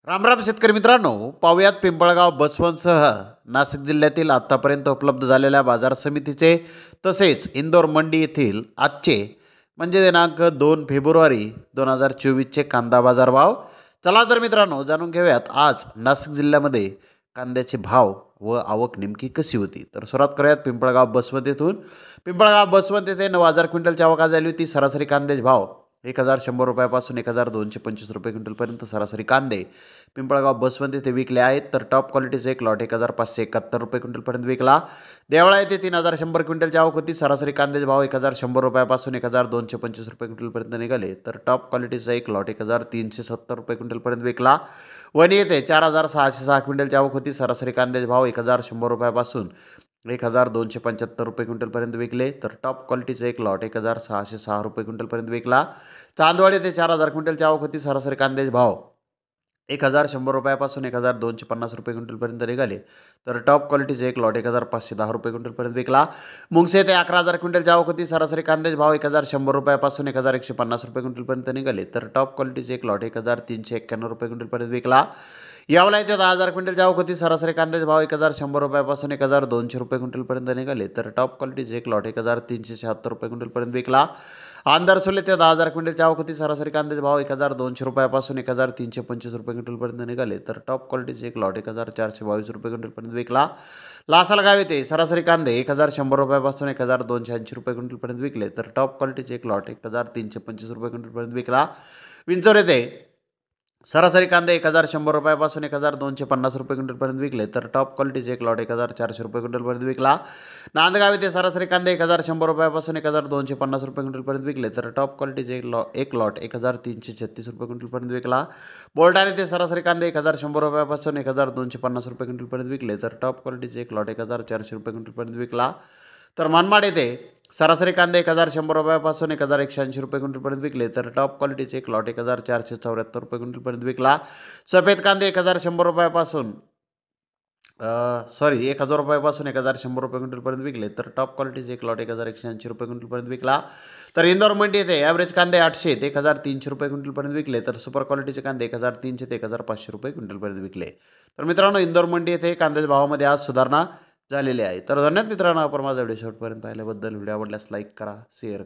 रामराम शेतकरी मित्रांनो, पाहुयात पिंपळगाव बसवंतसह नाशिक जिल्ह्यातील आत्तापर्यंत उपलब्ध झालेल्या बाजार समितीचे तसेच इंदोर मंडी येथील आजचे म्हणजे दिनांक 2 फेब्रुवारी 2024चे कांदा बाजार भाव. चला तर मित्रांनो जाणून घेऊयात आज नाशिक जिल्ह्यामध्ये कांद्याचे भाव व आवक नेमकी कशी होती. तर सुरुवात करूयात पिंपळगाव बसवंत येथून. पिंपळगाव बसवंत येथे 9,000 क्विंटलची आवक आज झाली होती. सरासरी कांद्याचे भाव 1,100 रुपयापासून 1,225 रुपये क्विंटलपर्यंत सरासरी कांदे पिंपळगाव बसवंत येथे विकले आहेत. तर टॉप क्वालिटीचे एक लॉट 1,571 रुपये क्विंटलपर्यंत विकला. देवळा येथे 3,100 क्विंटलची आवक होती. सरासरी कांद्याचे भाव 1,100 रुपयापासून 1,225 रुपये क्विंटलपर्यंत निघाले. तर टॉप क्वालिटीचा एक लॉट 1,370 रुपये क्विंटलपर्यंत विकला. वणी येथे 4,606 क्विंटलची आवक होती. सरासरी कांद्याचे भाव 1,100 रुपयापासून 1,275 रुपये क्विंटलपर्यंत विकले. तर टॉप क्वालिटीचे एक लॉट 1,606 रुपये क्विंटलपर्यंत विकला. चांदवड येथे 4,000 क्विंटलची आवक होती. सरासरी कांद्याचे भाव 1,100 रुपयापासून 1,250 रुपये क्विंटलपर्यंत निघाले. तर टॉप क्वालिटीचे एक लॉट 1,510 रुपये क्विंटलपर्यंत विकला. मुंगसे येथे 11,000 क्विंटलची आवक होती. सरासरी कांद्याचे भाव 1,100 रुपयापासून 1,150 रुपये क्विंटलपर्यंत निघाले. तर टॉप क्वालिटीचे एक लॉट 1,391 रुपये क्विंटलपर्यंत विकला. यावला येथे 10,000 क्विंटलची आवक होती. सरासरी कांद्याचे भाव 1,100 रुपयापासून 1,200 रुपये क्विंटलपर्यंत निघाले. तर टॉप क्वालिटीचे एक लॉट 1,376 रुपये क्विंटलपर्यंत विकला. आंधारसोल येथे 10,000 क्विंटलची आवक होती. सरासरी कांद्याचे भाव 1,200 रुपयापासून 1,325 रुपये क्विंटलपर्यंत निघाले. तर टॉप क्वालिटीचे एक लॉट 1,422 रुपये क्विंटलपर्यंत विकला. लासलगाव येथे सरासरी कांदे 1,100 रुपयापासून 1,280 रुपये क्विंटलपर्यंत विकले. तर टॉप क्वालिटीचे एक लॉट 1,325 रुपये क्विंटलपर्यंत विकला. विंचोर येथे सरासरी कांदे 1,100 रुपयापासून 1,250 रुपये क्विंटलपर्यंत विकले. तर टॉप क्वालिटीचे एक लॉट 1,400 रुपये क्विंटलपर्यंत विकला. नांदगाव येथे सरासरी कांदे 1,100 रुपयापासून 1,250 रुपये क्विंटलपर्यंत विकले. तर टॉप क्वालिटीचे एक लॉट 1,336 रुपये क्विंटलपर्यंत विकला. बोलढाणा येथे सरासरी कांदे 1,100 रुपयापासून 1,250 रुपये क्विंटलपर्यंत विकले. तर टॉप क्वालिटीचे एक लॉट 1,400 रुपये क्विंटलपर्यंत विकला. तर मनमाड येथे सरासरी कांदे 1,100 रुपयापासून 1,180 रुपये क्विंटलपर्यंत विकले. तर टॉप क्वालिटीचे एक लॉट 1,474 रुपये क्विंटलपर्यंत विकला. सफेद कांदे 1,100 रुपयापासून 1,000 रुपयापासून 1,100 रुपये क्विंटलपर्यंत विकले. तर टॉप क्वालिटीचे एक लॉट 1,180 रुपये क्विंटलपर्यंत विकला. तर इंदोर मंडी येथे ॲव्हरेज कांदे 800 ते 1,300 रुपये क्विंटलपर्यंत विकले. तर सुपर क्वालिटीचे कांदे 1,300 ते 1,500 रुपये क्विंटलपर्यंत विकले. तर मित्रांनो इंदोर मंडी येथे कांद्याच्या भावामध्ये आज सुधारणा झालेली आहे. तर धन्यवाद मित्रांनो, आपण माझा व्हिडिओ शेवटपर्यंत पाहिल्याबद्दल. व्हिडिओ आवडल्यास लाईक करा, शेअर